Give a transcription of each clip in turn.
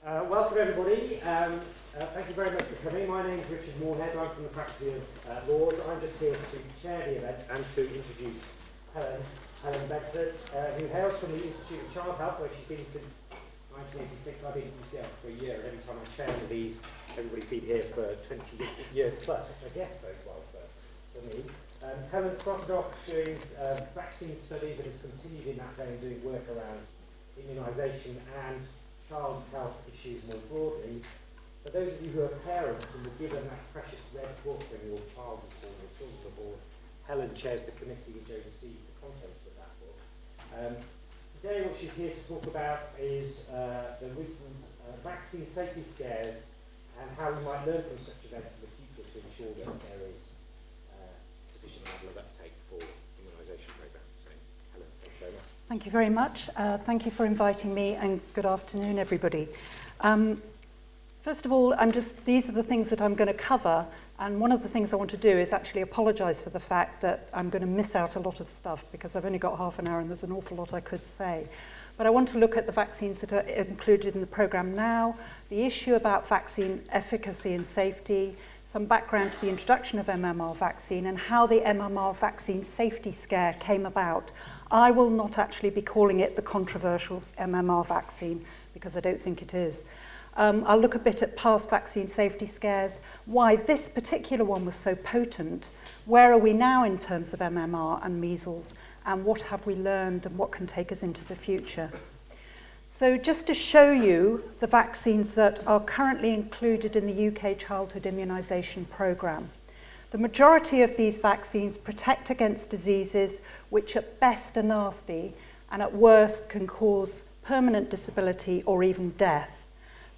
Welcome everybody. Thank you very much for coming. My name is Richard Moorhead. I'm from the Faculty of Laws. I'm just here to chair the event and to introduce Helen Bedford, who hails from the Institute of Child Health, where she's been since 1986. I've been at UCL for a year, and every time I chair one of these, everybody's been here for 20 years plus, which I guess bodes well for me. Helen started off doing vaccine studies and has continued in that vein doing work around immunisation and child health issues more broadly. For those of you who are parents and were given that precious red book when your child was born, your children were born, Helen chairs the committee which oversees the contents of that book. Today what she's here to talk about is the recent vaccine safety scares and how we might learn from such events in the future to ensure that there is sufficient level of uptake for immunisation programmes. So, Helen, thank you very much. Thank you very much. Thank you for inviting me, and good afternoon, everybody. First of all, these are the things that I'm going to cover, and one of the things I want to do is actually apologise for the fact that I'm going to miss out a lot of stuff because I've only got half an hour and there's an awful lot I could say. But I want to look at the vaccines that are included in the programme now, the issue about vaccine efficacy and safety, some background to the introduction of MMR vaccine and how the MMR vaccine safety scare came about. I will not actually be calling it the controversial MMR vaccine because I don't think it is. I'll look a bit at past vaccine safety scares, why this particular one was so potent, where are we now in terms of MMR and measles, and what have we learned and what can take us into the future. So just to show you the vaccines that are currently included in the UK childhood immunisation programme. The majority of these vaccines protect against diseases which at best are nasty and at worst can cause permanent disability or even death.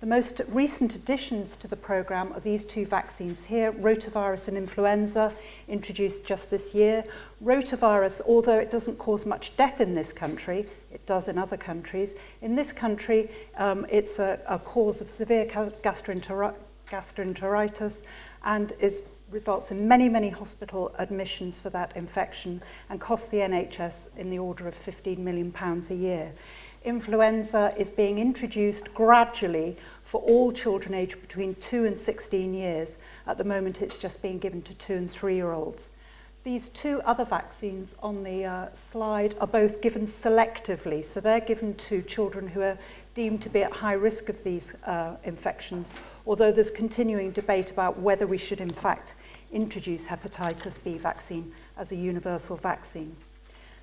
The most recent additions to the programme are these two vaccines here, rotavirus and influenza, introduced just this year. Rotavirus, although it doesn't cause much death in this country, it does in other countries. In this country, it's a cause of severe gastroenteritis and results in many, many hospital admissions for that infection and costs the NHS in the order of £15 million a year. Influenza is being introduced gradually for all children aged between 2 and 16 years. At the moment, it's just being given to 2 and 3-year-olds. These two other vaccines on the slide are both given selectively, so they're given to children who are deemed to be at high risk of these infections, although there's continuing debate about whether we should in fact introduce hepatitis B vaccine as a universal vaccine.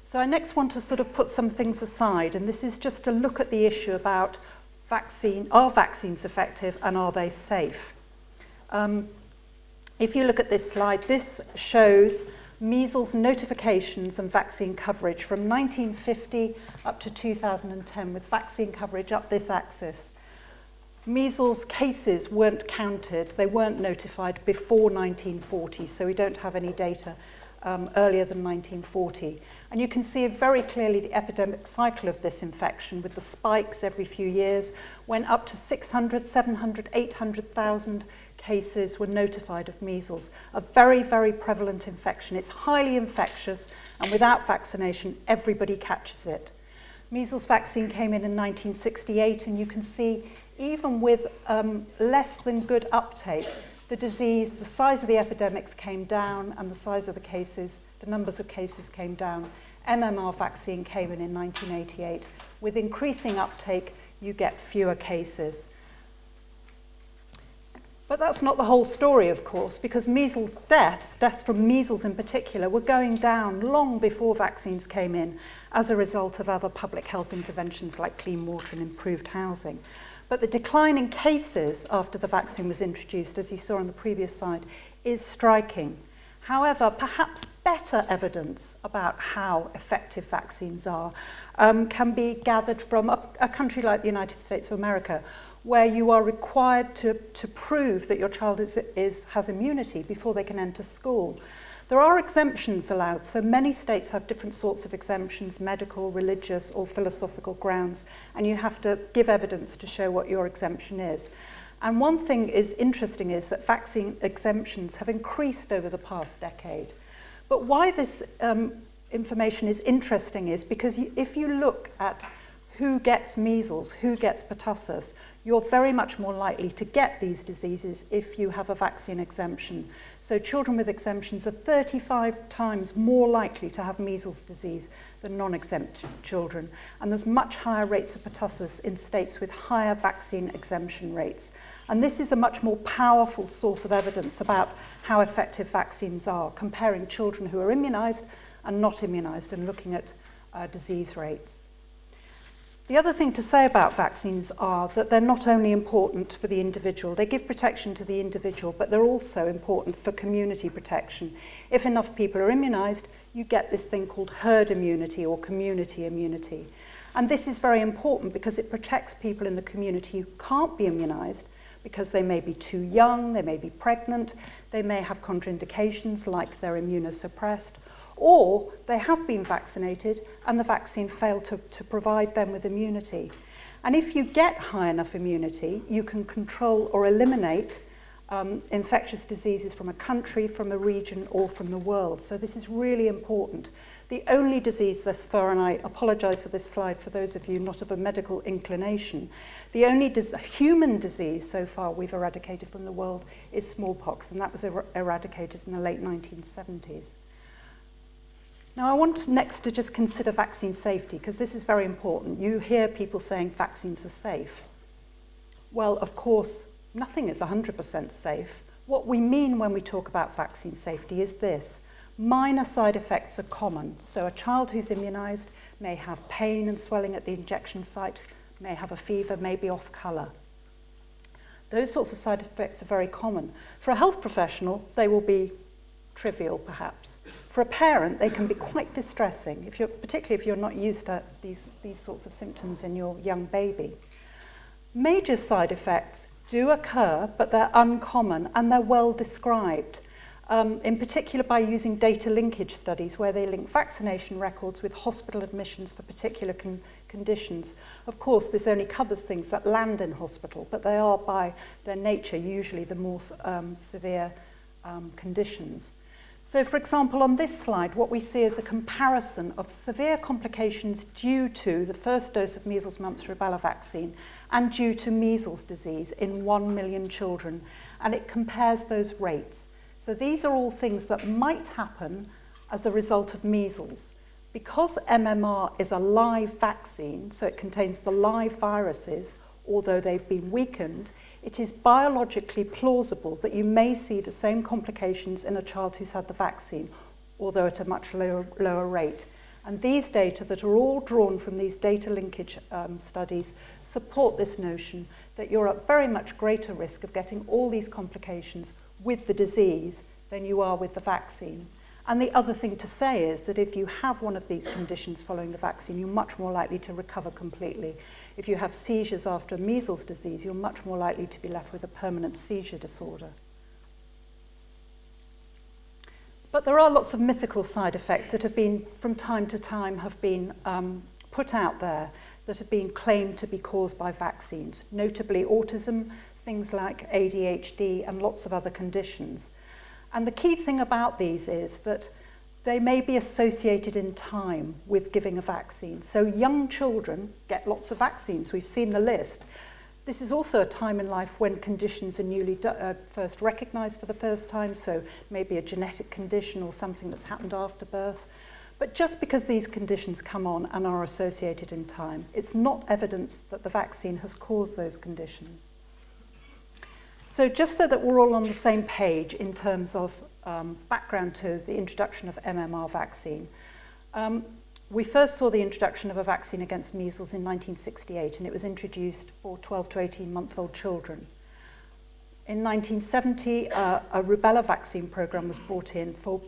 So I next want to sort of put some things aside, and this is just to look at the issue about are vaccines effective and are they safe? If you look at this slide, this shows measles notifications and vaccine coverage from 1950 up to 2010, with vaccine coverage up this axis. Measles cases weren't counted, they weren't notified before 1940, so we don't have any data earlier than 1940. And you can see very clearly the epidemic cycle of this infection with the spikes every few years, when up to 600, 700, 800,000 cases were notified of measles. A very, very prevalent infection. It's highly infectious, and without vaccination, everybody catches it. Measles vaccine came in 1968, and you can see even with less than good uptake, the disease, the size of the epidemics came down, and the size of the cases, the numbers of cases came down. MMR vaccine came in 1988. With increasing uptake, you get fewer cases. But that's not the whole story, of course, because measles deaths from measles in particular, were going down long before vaccines came in as a result of other public health interventions like clean water and improved housing. But the decline in cases after the vaccine was introduced, as you saw on the previous slide, is striking. However, perhaps better evidence about how effective vaccines are can be gathered from a country like the United States of America, where you are required to prove that your child has immunity before they can enter school. There are exemptions allowed, so many states have different sorts of exemptions, medical, religious, or philosophical grounds, and you have to give evidence to show what your exemption is. And one thing is interesting is that vaccine exemptions have increased over the past decade. But why this information is interesting is because if you look at who gets measles, who gets pertussis, you're very much more likely to get these diseases if you have a vaccine exemption. So children with exemptions are 35 times more likely to have measles disease than non-exempt children. And there's much higher rates of pertussis in states with higher vaccine exemption rates. And this is a much more powerful source of evidence about how effective vaccines are, comparing children who are immunised and not immunised and looking at disease rates. The other thing to say about vaccines are that they're not only important for the individual, they give protection to the individual, but they're also important for community protection. If enough people are immunised, you get this thing called herd immunity or community immunity. And this is very important because it protects people in the community who can't be immunised because they may be too young, they may be pregnant, they may have contraindications like they're immunosuppressed, or they have been vaccinated and the vaccine failed to provide them with immunity. And if you get high enough immunity, you can control or eliminate infectious diseases from a country, from a region, or from the world. So this is really important. The only disease thus far, and I apologise for this slide for those of you not of a medical inclination, the only human disease so far we've eradicated from the world is smallpox, and that was eradicated in the late 1970s. Now, I want next to just consider vaccine safety, because this is very important. You hear people saying vaccines are safe. Well, of course, nothing is 100% safe. What we mean when we talk about vaccine safety is this. Minor side effects are common. So a child who's immunised may have pain and swelling at the injection site, may have a fever, may be off colour. Those sorts of side effects are very common. For a health professional, they will be trivial, perhaps. For a parent, they can be quite distressing, particularly if you're not used to these sorts of symptoms in your young baby. Major side effects do occur, but they're uncommon and they're well described, in particular by using data linkage studies where they link vaccination records with hospital admissions for particular conditions. Of course, this only covers things that land in hospital, but they are by their nature usually the more severe conditions. So, for example, on this slide, what we see is a comparison of severe complications due to the first dose of measles, mumps, rubella vaccine and due to measles disease in 1 million children, and it compares those rates. So these are all things that might happen as a result of measles. Because MMR is a live vaccine, so it contains the live viruses, although they've been weakened, it is biologically plausible that you may see the same complications in a child who's had the vaccine, although at a much lower rate. And these data that are all drawn from these data linkage studies support this notion that you're at very much greater risk of getting all these complications with the disease than you are with the vaccine. And the other thing to say is that if you have one of these conditions following the vaccine, you're much more likely to recover completely. If you have seizures after measles disease, you're much more likely to be left with a permanent seizure disorder. But there are lots of mythical side effects that have been, from time to time, have been put out there that have been claimed to be caused by vaccines, notably autism, things like ADHD, and lots of other conditions. And the key thing about these is that they may be associated in time with giving a vaccine. So young children get lots of vaccines. We've seen the list. This is also a time in life when conditions are newly first recognised for the first time, so maybe a genetic condition or something that's happened after birth. But just because these conditions come on and are associated in time, it's not evidence that the vaccine has caused those conditions. So just so that we're all on the same page in terms of background to the introduction of MMR vaccine, we first saw the introduction of a vaccine against measles in 1968, and it was introduced for 12 to 18-month-old children. In 1970, a Rubella vaccine program was brought in for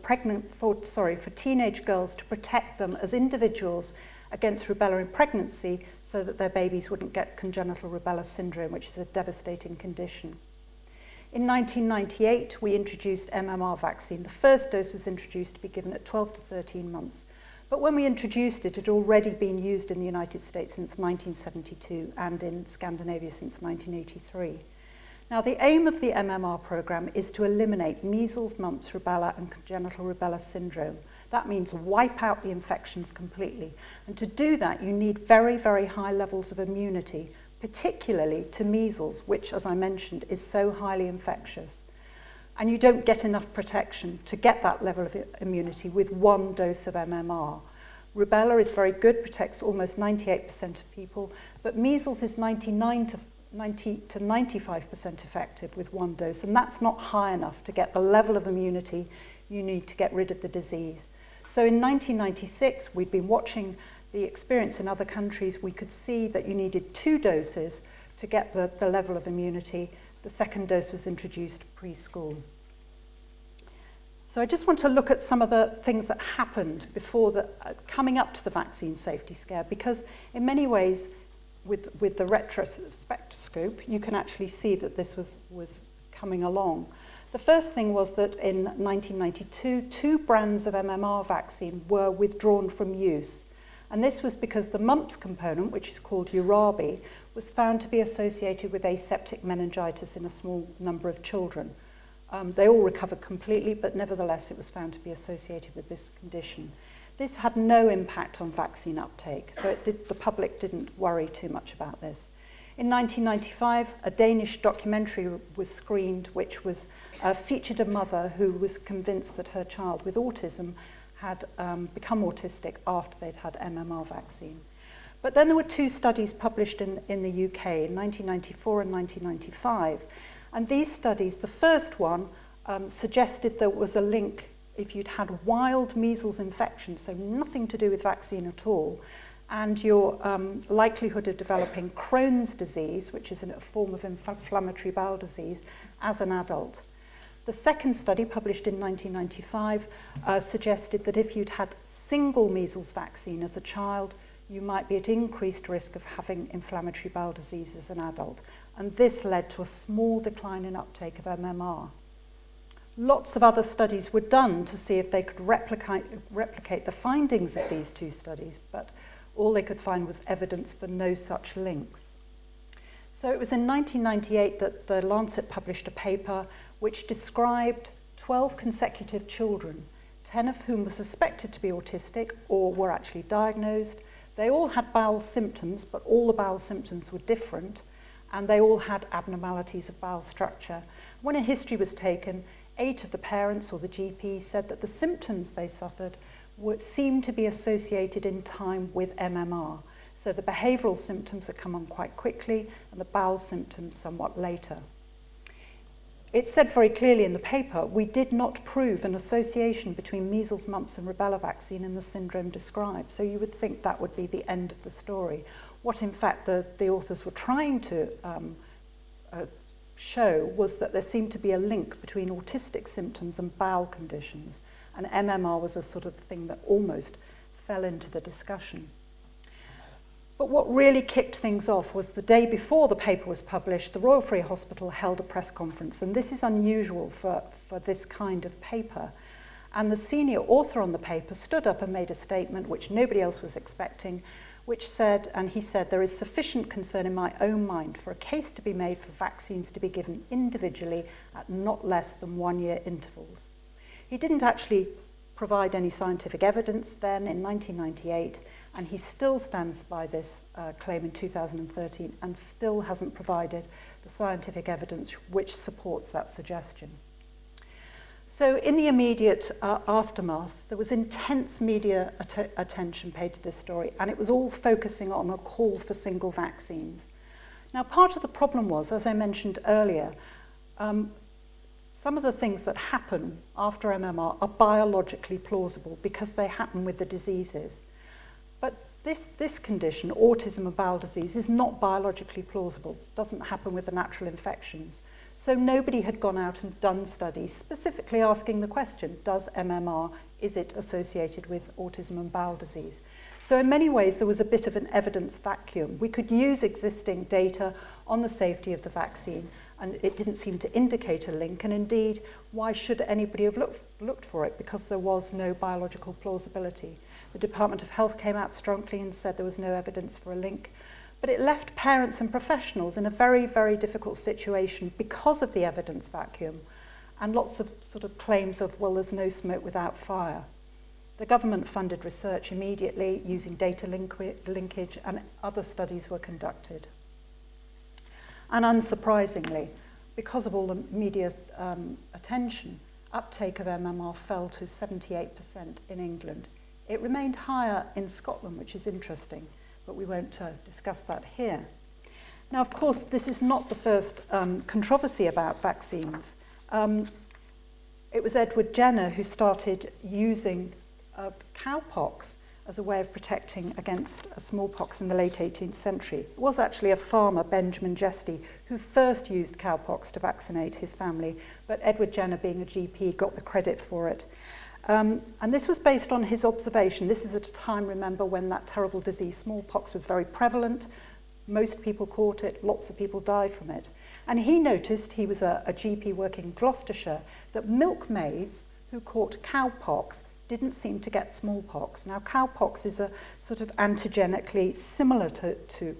teenage girls to protect them as individuals against rubella in pregnancy so that their babies wouldn't get congenital rubella syndrome, which is a devastating condition. In 1998, we introduced MMR vaccine. The first dose was introduced to be given at 12 to 13 months. But when we introduced it, it had already been used in the United States since 1972 and in Scandinavia since 1983. Now, the aim of the MMR program is to eliminate measles, mumps, rubella, and congenital rubella syndrome. That means wipe out the infections completely. And to do that, you need very, very high levels of immunity, particularly to measles, which, as I mentioned, is so highly infectious. And you don't get enough protection to get that level of immunity with one dose of MMR. Rubella is very good, protects almost 98% of people, but measles is 90 to 95% effective with one dose, and that's not high enough to get the level of immunity you need to get rid of the disease. So in 1996, we'd been watching the experience in other countries. We could see that you needed 2 doses to get the level of immunity. The second dose was introduced preschool. So I just want to look at some of the things that happened before coming up to the vaccine safety scare, because in many ways, with the retrospectoscope, you can actually see that this was coming along. The first thing was that in 1992, 2 brands of MMR vaccine were withdrawn from use. And this was because the Mumps component, which is called Urabi, was found to be associated with aseptic meningitis in a small number of children. They all recovered completely, but nevertheless it was found to be associated with this condition. This had no impact on vaccine uptake, so the public didn't worry too much about this. In 1995, a Danish documentary was screened which featured a mother who was convinced that her child with autism had become autistic after they'd had MMR vaccine. But then there were 2 studies published in the UK in 1994 and 1995. And these studies, the first one suggested there was a link if you'd had wild measles infection, so nothing to do with vaccine at all, and your likelihood of developing Crohn's disease, which is a form of inflammatory bowel disease, as an adult. The second study, published in 1995, suggested that if you'd had single measles vaccine as a child, you might be at increased risk of having inflammatory bowel disease as an adult. And this led to a small decline in uptake of MMR. Lots of other studies were done to see if they could replicate the findings of these 2 studies, but all they could find was evidence for no such links. So it was in 1998 that the Lancet published a paper which described 12 consecutive children, 10 of whom were suspected to be autistic or were actually diagnosed. They all had bowel symptoms, but all the bowel symptoms were different, and they all had abnormalities of bowel structure. When a history was taken, 8 of the parents or the GP said that the symptoms they suffered seemed to be associated in time with MMR. So the behavioural symptoms had come on quite quickly, and the bowel symptoms somewhat later. It said very clearly in the paper, we did not prove an association between measles, mumps and rubella vaccine and the syndrome described. So you would think that would be the end of the story. What in fact the authors were trying to show was that there seemed to be a link between autistic symptoms and bowel conditions, and MMR was a sort of thing that almost fell into the discussion. But what really kicked things off was the day before the paper was published, the Royal Free Hospital held a press conference, and this is unusual for this kind of paper. And the senior author on the paper stood up and made a statement which nobody else was expecting, which said, and he said, there is sufficient concern in my own mind for a case to be made for vaccines to be given individually at not less than 1-year intervals. He didn't actually provide any scientific evidence then in 1998, and he still stands by this claim in 2013 and still hasn't provided the scientific evidence which supports that suggestion. So in the immediate aftermath, there was intense media attention paid to this story, and it was all focusing on a call for single vaccines. Now, part of the problem was, as I mentioned earlier, some of the things that happen after MMR are biologically plausible because they happen with the diseases. But this condition, autism and bowel disease, is not biologically plausible. It doesn't happen with the natural infections. So nobody had gone out and done studies specifically asking the question, does MMR, is it associated with autism and bowel disease? So in many ways, there was a bit of an evidence vacuum. We could use existing data on the safety of the vaccine, and it didn't seem to indicate a link. And indeed, why should anybody have looked for it? Because there was no biological plausibility. The Department of Health came out strongly and said there was no evidence for a link. But it left parents and professionals in a very, very difficult situation because of the evidence vacuum and lots of sort of claims of, well, there's no smoke without fire. The government funded research immediately using data linkage, and other studies were conducted. And unsurprisingly, because of all the media attention, uptake of MMR fell to 78% in England. It remained higher in Scotland, which is interesting, but we won't discuss that here. Now, of course, this is not the first controversy about vaccines. It was Edward Jenner who started using cowpox as a way of protecting against smallpox in the late 18th century. It was actually a farmer, Benjamin Jesty, who first used cowpox to vaccinate his family, but Edward Jenner, being a GP, got the credit for it. And this was based on his observation. This is at a time, remember, when that terrible disease, smallpox, was very prevalent. Most people caught it, lots of people died from it. And he noticed, he was a GP working in Gloucestershire, that milkmaids who caught cowpox didn't seem to get smallpox. Now, cowpox is a sort of antigenically similar to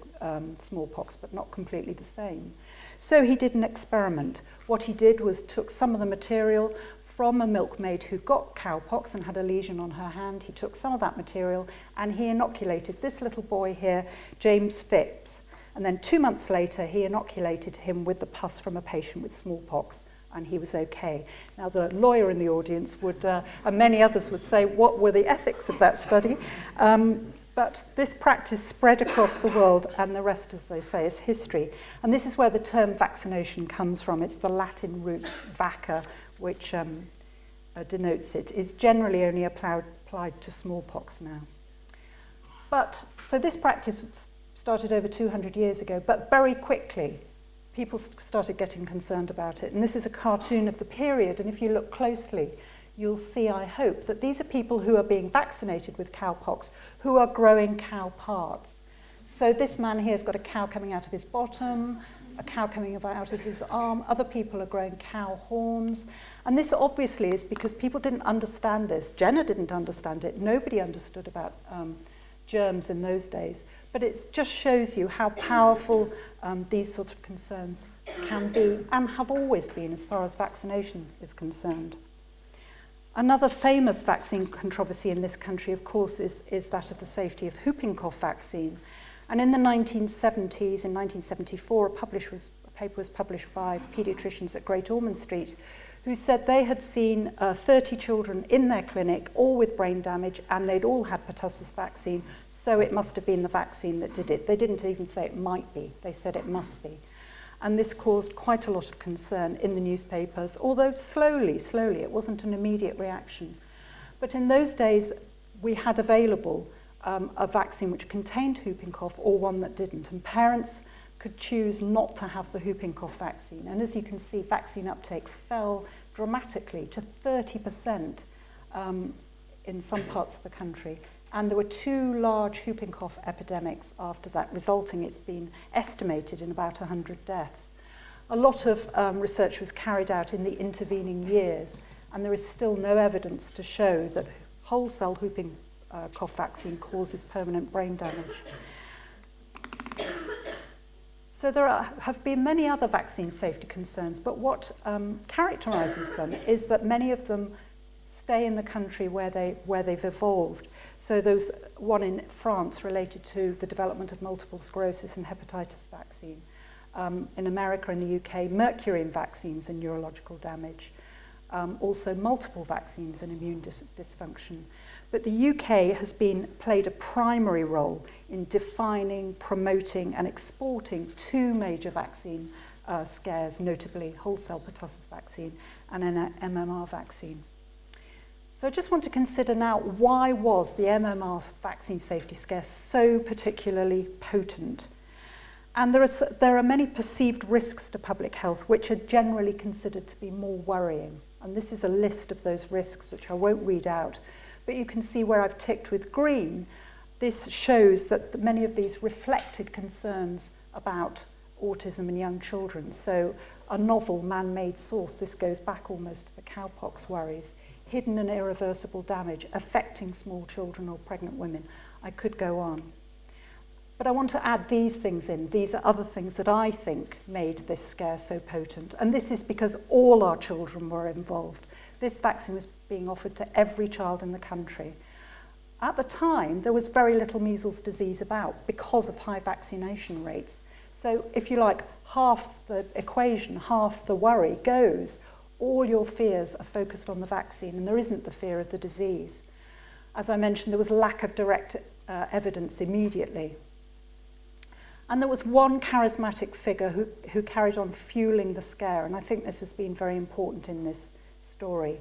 smallpox, but not completely the same. So he did an experiment. What he did was took some of the material from a milkmaid who got cowpox and had a lesion on her hand. He took some of that material and he inoculated this little boy here, James Phipps. And then 2 months later, he inoculated him with the pus from a patient with smallpox, and he was okay. Now, the lawyer in the audience would, and many others would say, what were the ethics of that study? But this practice spread across the world, and the rest, as they say, is history. And this is where the term vaccination comes from. It's the Latin root vacca, which denotes it. It's generally only applied to smallpox now. But, so this practice started over 200 years ago, but very quickly, people started getting concerned about it. And this is a cartoon of the period, and if you look closely, you'll see, I hope, that these are people who are being vaccinated with cowpox, who are growing cow parts. So this man here has got a cow coming out of his bottom, a cow coming out of his arm, other people are growing cow horns. And this obviously is because people didn't understand this. Jenner didn't understand it. Nobody understood about germs in those days. But it just shows you how powerful these sorts of concerns can be and have always been as far as vaccination is concerned. Another famous vaccine controversy in this country, of course, is that of the safety of whooping cough vaccine. And in the 1970s, in 1974, a paper was published by paediatricians at Great Ormond Street who said they had seen 30 children in their clinic, all with brain damage, and they'd all had pertussis vaccine, so it must have been the vaccine that did it. They didn't even say it might be, they said it must be. And this caused quite a lot of concern in the newspapers, although slowly, it wasn't an immediate reaction. But in those days, we had available a vaccine which contained whooping cough or one that didn't, and parents could choose not to have the whooping cough vaccine. And as you can see, vaccine uptake fell dramatically to 30% in some parts of the country. And there were 2 large whooping cough epidemics after that, resulting, it's been estimated, in about 100 deaths. A lot of research was carried out in the intervening years, and there is still no evidence to show that whole cell whooping cough vaccine causes permanent brain damage. So there have been many other vaccine safety concerns, but what characterises them is that many of them stay in the country where they've evolved. So there's one in France related to the development of multiple sclerosis and hepatitis vaccine. In America and the UK, mercury in vaccines and neurological damage. Also multiple vaccines and immune dysfunction. But the UK has played a primary role in defining, promoting and exporting 2 major vaccine scares, notably whole cell pertussis vaccine and an MMR vaccine. So I just want to consider now, why was the MMR vaccine safety scare so particularly potent? And there are many perceived risks to public health which are generally considered to be more worrying. And this is a list of those risks which I won't read out. But you can see where I've ticked with green. This shows that many of these reflected concerns about autism in young children. So a novel man-made source, this goes back almost to the cowpox worries, hidden and irreversible damage affecting small children or pregnant women. I could go on. But I want to add these things in. These are other things that I think made this scare so potent. And this is because all our children were involved. This vaccine was being offered to every child in the country. At the time, there was very little measles disease about because of high vaccination rates. So if you like, half the equation, half the worry goes, all your fears are focused on the vaccine and there isn't the fear of the disease. As I mentioned, there was lack of direct evidence immediately. And there was one charismatic figure who carried on fueling the scare, and I think this has been very important in this story.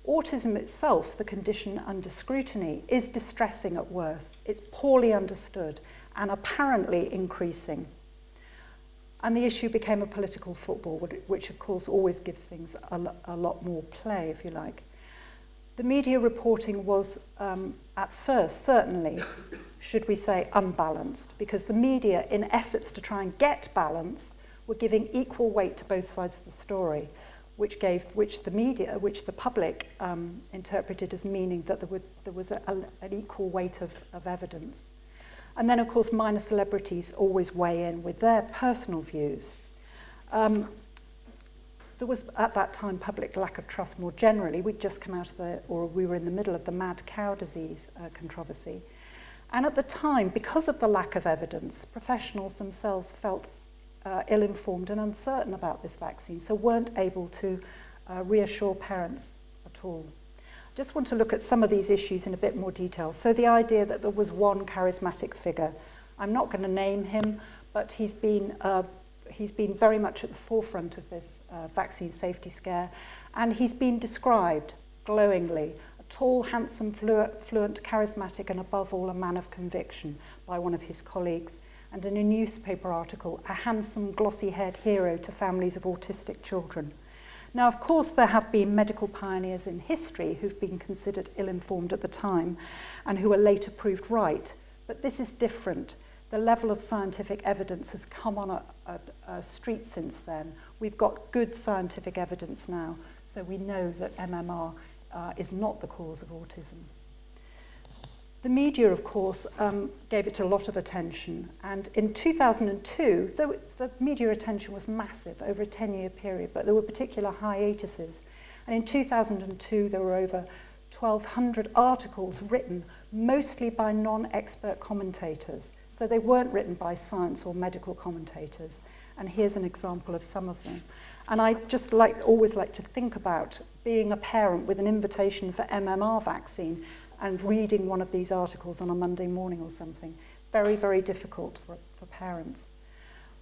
Autism itself, the condition under scrutiny, is distressing at worst. It's poorly understood and apparently increasing. And the issue became a political football, which of course always gives things a lot more play, if you like. The media reporting was, at first, certainly, should we say, unbalanced, because the media, in efforts to try and get balance, were giving equal weight to both sides of the story, which the public interpreted as meaning that there was an equal weight of evidence. And then, of course, minor celebrities always weigh in with their personal views. There was, at that time, public lack of trust more generally. We'd just come out of we were in the middle of the mad cow disease controversy. And at the time, because of the lack of evidence, professionals themselves felt ill-informed and uncertain about this vaccine, so weren't able to reassure parents at all. I just want to look at some of these issues in a bit more detail. So the idea that there was one charismatic figure, I'm not going to name him, but he's been very much at the forefront of this vaccine safety scare, and he's been described glowingly, a tall, handsome, fluent, charismatic, and above all, a man of conviction by one of his colleagues, and in a newspaper article, a handsome, glossy-haired hero to families of autistic children. Now, of course, there have been medical pioneers in history who've been considered ill-informed at the time and who are later proved right, but this is different. The level of scientific evidence has come on a street since then. We've got good scientific evidence now, so we know that MMR is not the cause of autism. The media, of course, gave it a lot of attention, and in 2002, the media attention was massive over a 10-year period, but there were particular hiatuses. And in 2002, there were over 1,200 articles written, mostly by non-expert commentators. So they weren't written by science or medical commentators. And here's an example of some of them. And I just always like to think about being a parent with an invitation for MMR vaccine and reading one of these articles on a Monday morning or something. Very, very difficult for parents.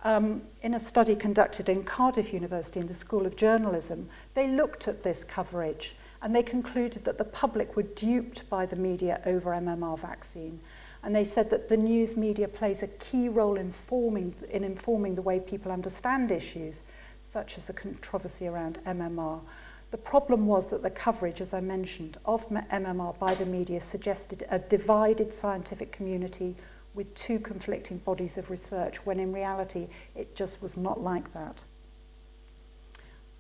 In a study conducted in Cardiff University in the School of Journalism, they looked at this coverage and they concluded that the public were duped by the media over MMR vaccine. And they said that the news media plays a key role in informing the way people understand issues, such as the controversy around MMR. The problem was that the coverage, as I mentioned, of MMR by the media suggested a divided scientific community with two conflicting bodies of research, when in reality it just was not like that.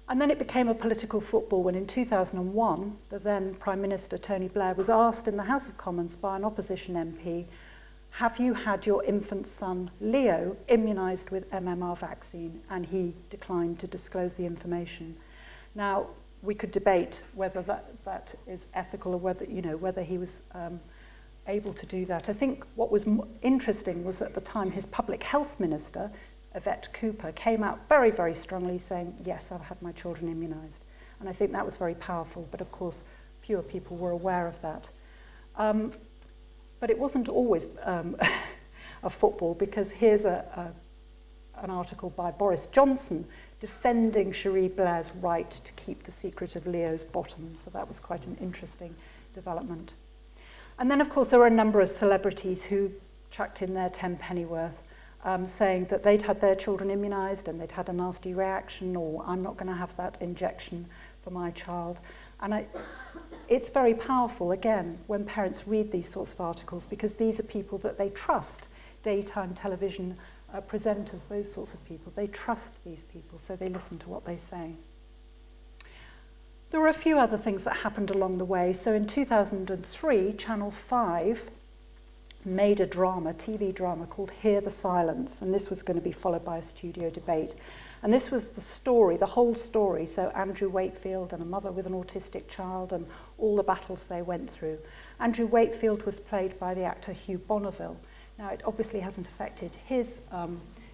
And then it became a political football when in 2001, the then Prime Minister Tony Blair was asked in the House of Commons by an opposition MP, have you had your infant son, Leo, immunised with MMR vaccine? And he declined to disclose the information. Now, we could debate whether that is ethical or whether he was able to do that. I think what was interesting was at the time his public health minister, Yvette Cooper, came out very, very strongly saying, yes, I've had my children immunised. And I think that was very powerful, but of course, fewer people were aware of that. But it wasn't always a football, because here's an article by Boris Johnson defending Cherie Blair's right to keep the secret of Leo's bottom. So that was quite an interesting development. And then, of course, there were a number of celebrities who chucked in their 10 pennyworth, saying that they'd had their children immunised and they'd had a nasty reaction, or I'm not going to have that injection for my child. And it's very powerful, again, when parents read these sorts of articles, because these are people that they trust, daytime television presenters, those sorts of people. They trust these people, so they listen to what they say. There were a few other things that happened along the way. So in 2003, Channel 5 made a TV drama called Hear the Silence, and this was going to be followed by a studio debate. And this was the story, the whole story, so Andrew Wakefield and a mother with an autistic child and all the battles they went through. Andrew Wakefield was played by the actor Hugh Bonneville. Now, it obviously hasn't affected his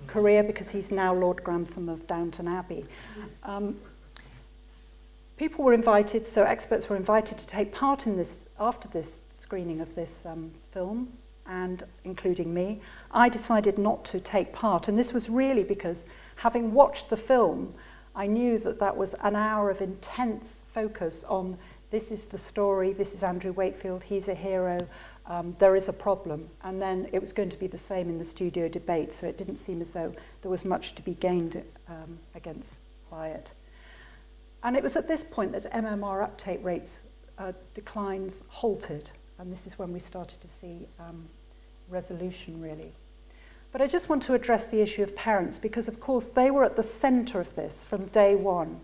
career because he's now Lord Grantham of Downton Abbey. People were invited, so experts were invited to take part in this, after this screening of this film, and including me. I decided not to take part, and this was really because, having watched the film, I knew that that was an hour of intense focus on this is the story, this is Andrew Wakefield, he's a hero, there is a problem. And then it was going to be the same in the studio debate, so it didn't seem as though there was much to be gained by it. And it was at this point that MMR uptake rates declines halted, and this is when we started to see resolution, really. But I just want to address the issue of parents, because of course they were at the centre of this from day one,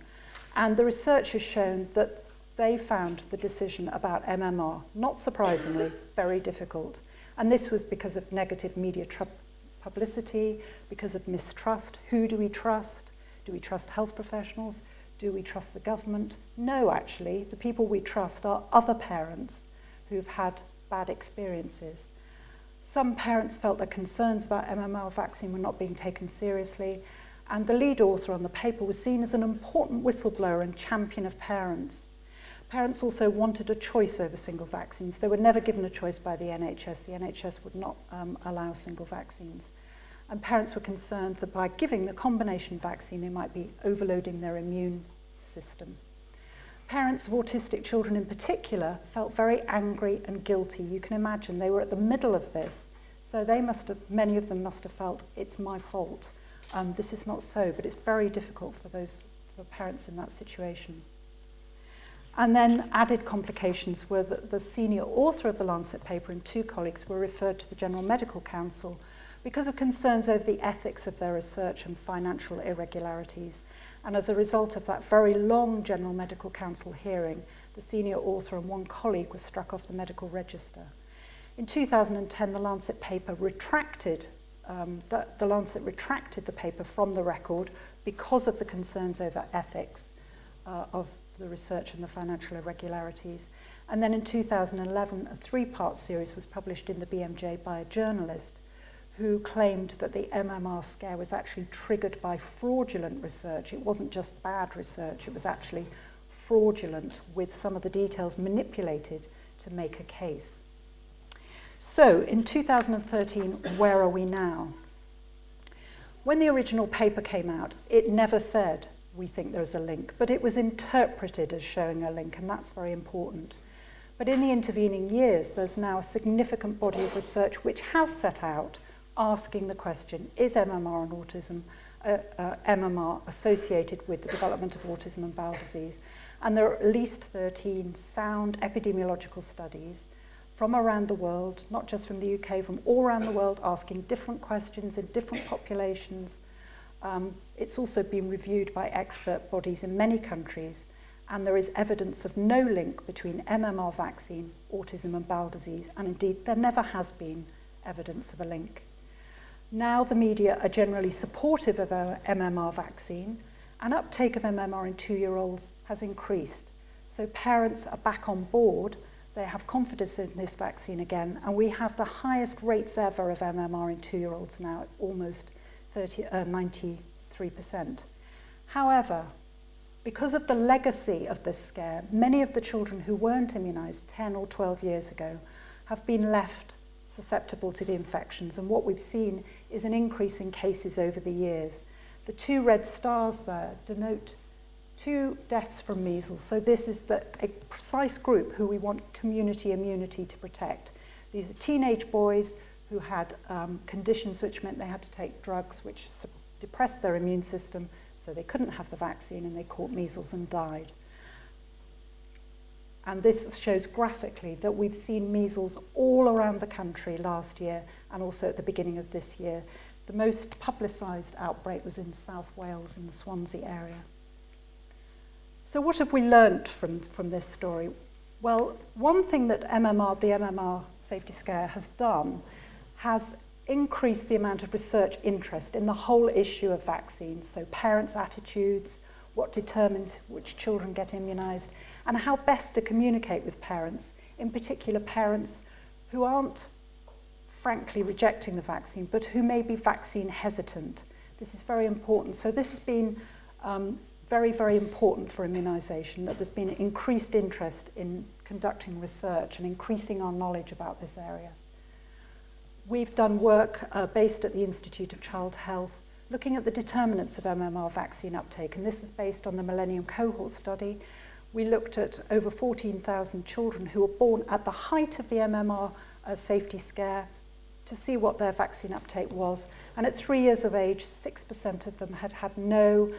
and the research has shown that they found the decision about MMR, not surprisingly, very difficult. And this was because of negative media publicity, because of mistrust. Who do we trust? Do we trust health professionals? Do we trust the government? No, actually, the people we trust are other parents who've had bad experiences. Some parents felt that concerns about MMR vaccine were not being taken seriously, and the lead author on the paper was seen as an important whistleblower and champion of parents. Parents also wanted a choice over single vaccines. They were never given a choice by the NHS. The NHS would not allow single vaccines. And parents were concerned that by giving the combination vaccine, they might be overloading their immune system. Parents of autistic children in particular felt very angry and guilty. You can imagine they were at the middle of this, so they must have, many of them must have felt, it's my fault. This is not so, but it's very difficult for parents in that situation. And then added complications were that the senior author of the Lancet paper and 2 colleagues were referred to the General Medical Council because of concerns over the ethics of their research and financial irregularities. And as a result of that very long General Medical Council hearing, the senior author and 1 colleague were struck off the medical register. In 2010, the Lancet paper retracted the paper from the record because of the concerns over ethics of the research and the financial irregularities. And then in 2011, a 3-part series was published in the BMJ by a journalist who claimed that the MMR scare was actually triggered by fraudulent research. It wasn't just bad research, it was actually fraudulent, with some of the details manipulated to make a case. So, in 2013, where are we now? When the original paper came out, it never said, we think there's a link, but it was interpreted as showing a link, and that's very important. But in the intervening years, there's now a significant body of research which has set out asking the question, is MMR and autism, MMR associated with the development of autism and bowel disease? And there are at least 13 sound epidemiological studies from around the world, not just from the UK, from all around the world, asking different questions in different populations. It's also been reviewed by expert bodies in many countries, and there is evidence of no link between MMR vaccine, autism and bowel disease, and indeed there never has been evidence of a link. Now the media are generally supportive of our MMR vaccine, and uptake of MMR in 2-year-olds has increased. So parents are back on board, they have confidence in this vaccine again, and we have the highest rates ever of MMR in 2-year-olds now, at almost 93%. However, because of the legacy of this scare, many of the children who weren't immunised 10 or 12 years ago have been left susceptible to the infections, and what we've seen is an increase in cases over the years. The 2 red stars there denote 2 deaths from measles, so this is a precise group who we want community immunity to protect. These are teenage boys who had conditions which meant they had to take drugs which depressed their immune system, so they couldn't have the vaccine, and they caught measles and died. And this shows graphically that we've seen measles all around the country last year and also at the beginning of this year. The most publicised outbreak was in South Wales in the Swansea area. So what have we learnt from this story? Well, one thing that the MMR safety scare has done has increased the amount of research interest in the whole issue of vaccines. So parents' attitudes, what determines which children get immunised, and how best to communicate with parents in particular parents who aren't frankly rejecting the vaccine, but who may be vaccine hesitant. This is very important. So this has been very, very important for immunisation, that there's been increased interest in conducting research and increasing our knowledge about this area. We've done work based at the Institute of Child Health, looking at the determinants of MMR vaccine uptake, and this is based on the Millennium Cohort Study. We looked at over 14,000 children who were born at the height of the MMR safety scare to see what their vaccine uptake was. And at 3 years of age, 6% of them had had no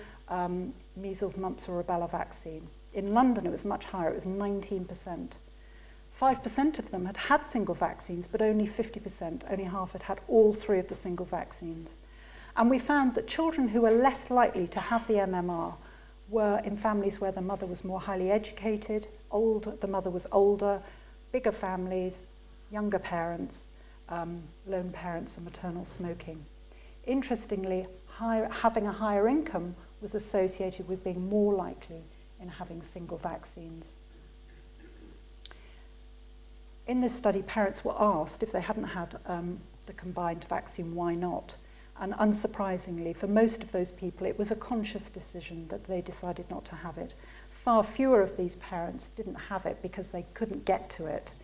measles, mumps or rubella vaccine. In London, it was much higher, it was 19%. 5% of them had had single vaccines, but only 50%, only half had had all three of the single vaccines. And we found that children who were less likely to have the MMR were in families where the mother was more highly educated, the mother was older, bigger families, younger parents, lone parents and maternal smoking. Interestingly, having a higher income was associated with being more likely in having single vaccines. In this study, parents were asked if they hadn't had the combined vaccine, why not? And unsurprisingly, for most of those people, it was a conscious decision that they decided not to have it. Far fewer of these parents didn't have it because they couldn't get to it.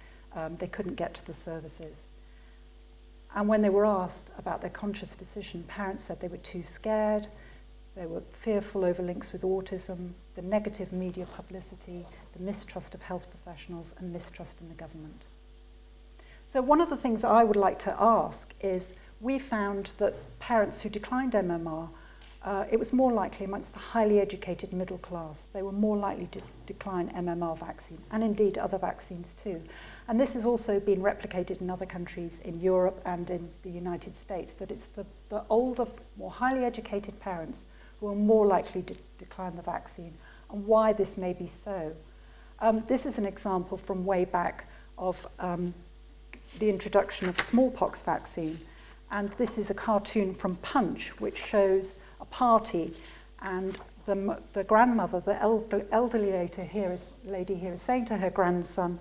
They couldn't get to the services. And when they were asked about their conscious decision, parents said they were too scared, they were fearful over links with autism, the negative media publicity, the mistrust of health professionals, and mistrust in the government. So one of the things I would like to ask is, we found that parents who declined MMR, it was more likely amongst the highly educated middle class. They were more likely to decline MMR vaccine, and indeed other vaccines too. And this has also been replicated in other countries in Europe and in the United States, that it's the older, more highly educated parents who are more likely to decline the vaccine, and why this may be so. This is an example from way back of the introduction of smallpox vaccine. And this is a cartoon from Punch, which shows a party, and the grandmother, the elderly lady here is saying to her grandson,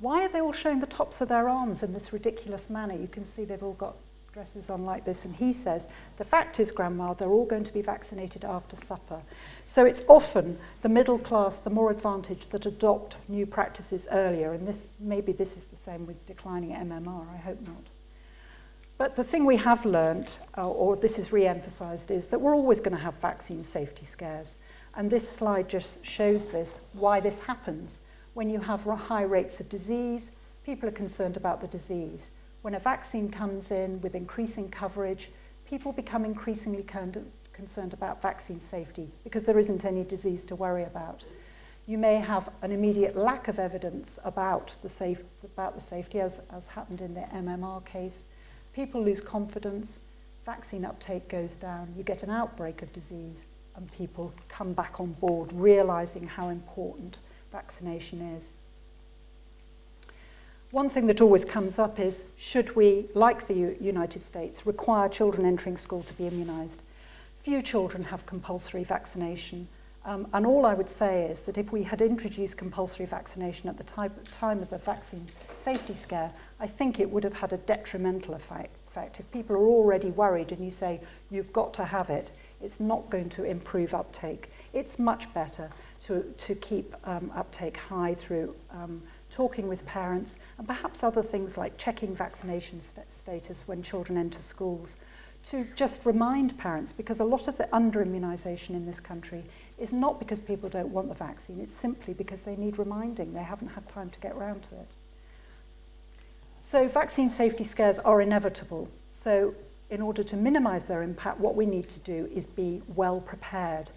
why are they all showing the tops of their arms in this ridiculous manner? You can see they've all got dresses on like this. And he says, the fact is, Grandma, they're all going to be vaccinated after supper. So it's often the middle class, the more advantaged, that adopt new practices earlier. And maybe this is the same with declining MMR, I hope not. But the thing we have learnt, or this is re-emphasised, is that we're always going to have vaccine safety scares. And this slide just shows this, why this happens. When you have high rates of disease, people are concerned about the disease. When a vaccine comes in with increasing coverage, people become increasingly concerned about vaccine safety because there isn't any disease to worry about. You may have an immediate lack of evidence about the safety, as happened in the MMR case. People lose confidence, vaccine uptake goes down, you get an outbreak of disease, and people come back on board, realising how important vaccination is. One thing that always comes up is, should we, like the United States, require children entering school to be immunised? Few children have compulsory vaccination, and all I would say is that if we had introduced compulsory vaccination at the time of the vaccine safety scare, I think it would have had a detrimental effect. If people are already worried and you say, you've got to have it, it's not going to improve uptake. It's much better to keep uptake high through talking with parents, and perhaps other things like checking vaccination status when children enter schools, to just remind parents, because a lot of the under-immunisation in this country is not because people don't want the vaccine, it's simply because they need reminding, they haven't had time to get around to it. So vaccine safety scares are inevitable. So in order to minimise their impact, what we need to do is be well prepared.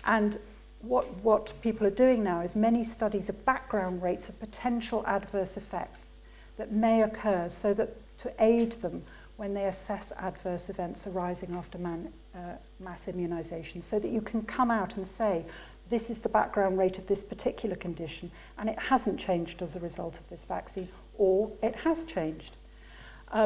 And what people are doing now is many studies of background rates of potential adverse effects that may occur, so that to aid them when they assess adverse events arising after mass immunisation, so that you can come out and say, this is the background rate of this particular condition, and it hasn't changed as a result of this vaccine, or it has changed.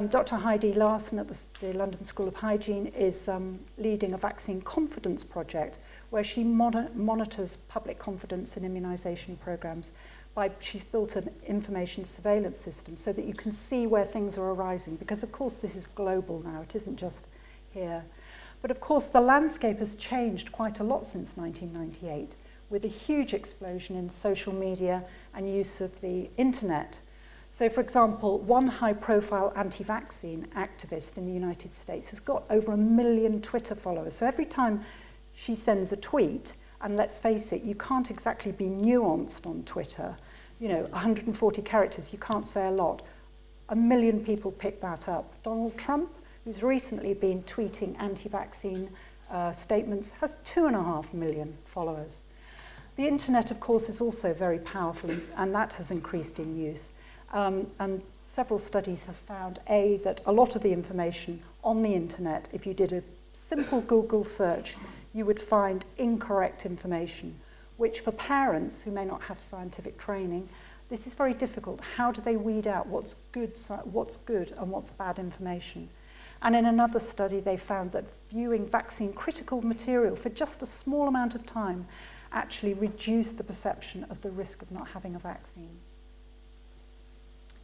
Dr. Heidi Larson at the London School of Hygiene is leading a vaccine confidence project where she monitors public confidence in immunisation programmes she's built an information surveillance system so that you can see where things are arising, because of course this is global now, it isn't just here. But of course the landscape has changed quite a lot since 1998, with a huge explosion in social media and use of the internet. So for example, one high-profile anti-vaccine activist in the United States has got over 1 million Twitter followers. So every time she sends a tweet, and let's face it, you can't exactly be nuanced on Twitter. 140 characters, you can't say a lot. 1 million people pick that up. Donald Trump, who's recently been tweeting anti-vaccine statements, has 2.5 million followers. The internet, of course, is also very powerful, and that has increased in use. And several studies have found, that a lot of the information on the internet, if you did a simple Google search, you would find incorrect information, which for parents who may not have scientific training, this is very difficult. How do they weed out what's good and what's bad information? And in another study, they found that viewing vaccine critical material for just a small amount of time actually reduced the perception of the risk of not having a vaccine.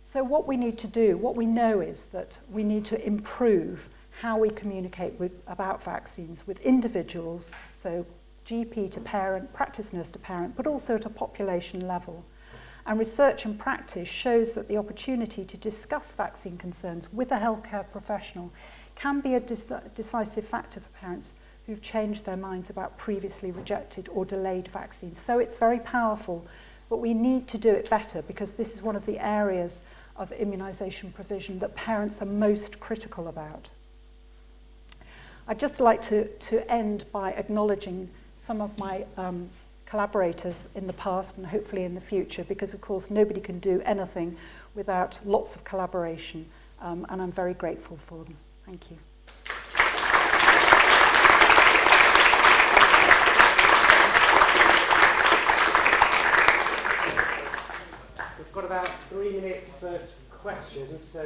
So what we need to do, what we know is that we need to improve how we communicate about vaccines with individuals, so GP to parent, practice nurse to parent, but also at a population level. And research and practice shows that the opportunity to discuss vaccine concerns with a healthcare professional can be a decisive factor for parents who've changed their minds about previously rejected or delayed vaccines. So it's very powerful, but we need to do it better, because this is one of the areas of immunisation provision that parents are most critical about. I'd just like to end by acknowledging some of my collaborators in the past and hopefully in the future, because of course nobody can do anything without lots of collaboration, and I'm very grateful for them. Thank you. We've got about 3 minutes for questions, so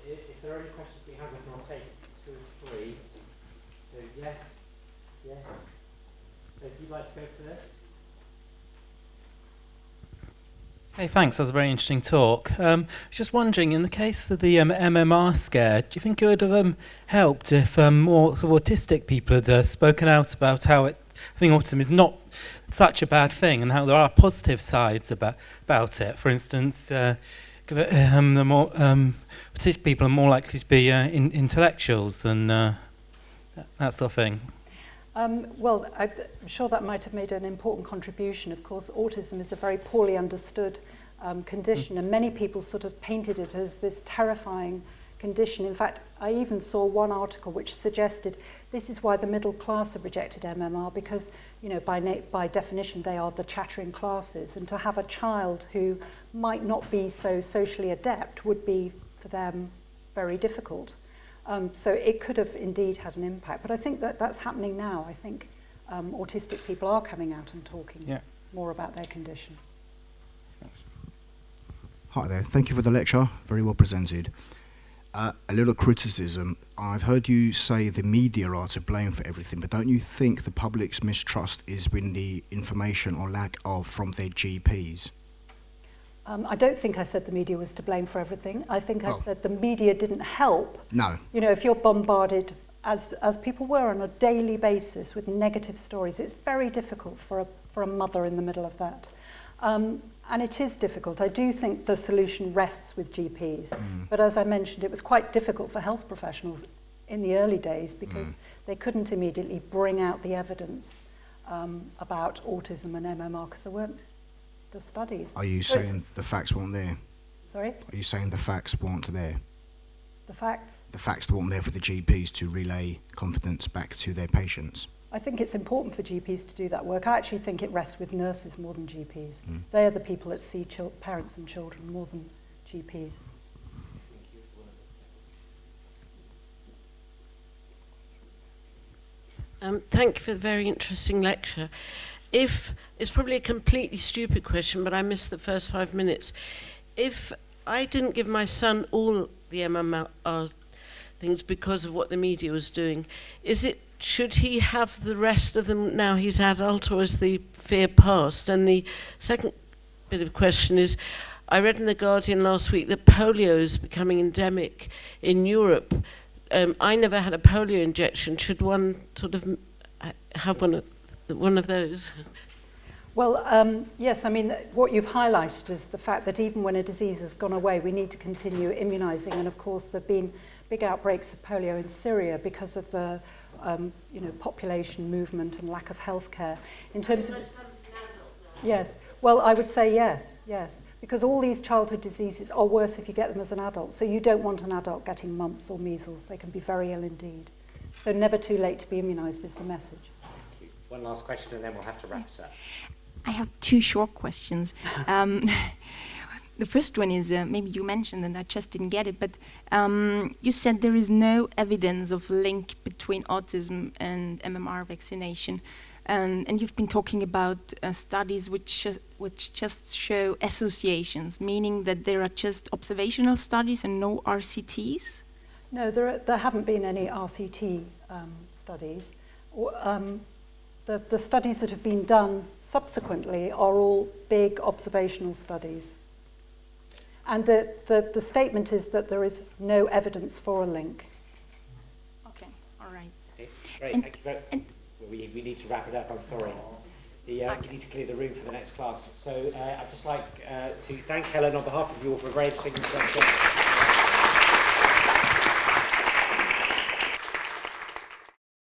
if there are any questions, put your hands up and I'll take 2 or 3. So yes. So if you'd like to go first. Hey, thanks. That was a very interesting talk. Just wondering, in the case of the MMR scare, do you think it would have helped if more sort of autistic people had spoken out about how I think autism is not such a bad thing and how there are positive sides about it? For instance, the more autistic people are more likely to be intellectuals and that sort of thing. Well, I'm sure that might have made an important contribution. Of course, autism is a very poorly understood condition, and many people sort of painted it as this terrifying condition. In fact, I even saw one article which suggested this is why the middle class have rejected MMR, because, by definition, they are the chattering classes, and to have a child who might not be so socially adept would be, for them, very difficult. So it could have indeed had an impact, but I think that that's happening now. I think autistic people are coming out and talking more about their condition. Hi there, thank you for the lecture, very well presented. A little criticism. I've heard you say the media are to blame for everything, but don't you think the public's mistrust is in the information or lack of from their GPs? I don't think I said the media was to blame for everything. I think I said the media didn't help. No. If you're bombarded, as people were on a daily basis, with negative stories, it's very difficult for a mother in the middle of that. And it is difficult. I do think the solution rests with GPs. But as I mentioned, it was quite difficult for health professionals in the early days because they couldn't immediately bring out the evidence about autism and MMR because there weren't the studies. Are you saying the facts weren't there? Sorry? Are you saying the facts weren't there? The facts? The facts weren't there for the GPs to relay confidence back to their patients. I think it's important for GPs to do that work. I actually think it rests with nurses more than GPs. They are the people that see parents and children more than GPs. Thank you for the very interesting lecture. It's probably a completely stupid question, but I missed the first 5 minutes. If I didn't give my son all the MMR things because of what the media was doing, should he have the rest of them now he's adult, or is the fear past? And the second bit of question is, I read in The Guardian last week that polio is becoming endemic in Europe. I never had a polio injection. Should one sort of have one of those? Well, yes, I mean, what you've highlighted is the fact that even when a disease has gone away, we need to continue immunising. And of course, there have been big outbreaks of polio in Syria because of the population movement and lack of healthcare. In terms of, yes, well, I would say yes, because all these childhood diseases are worse if you get them as an adult. So you don't want an adult getting mumps or measles. They can be very ill indeed. So never too late to be immunised is the message. Thank you. One last question and then we'll have to wrap it up. I have two short questions. The first one is, maybe you mentioned and I just didn't get it, but you said there is no evidence of link between autism and MMR vaccination. And you've been talking about studies which just show associations, meaning that there are just observational studies and no RCTs? No, there haven't been any RCT studies. The studies that have been done subsequently are all big observational studies. And the statement is that there is no evidence for a link. Okay, all right. Okay, great, thank you. We need to wrap it up, I'm sorry. We need to clear the room for the next class. So I'd just like to thank Helen on behalf of you all for a very interesting introduction.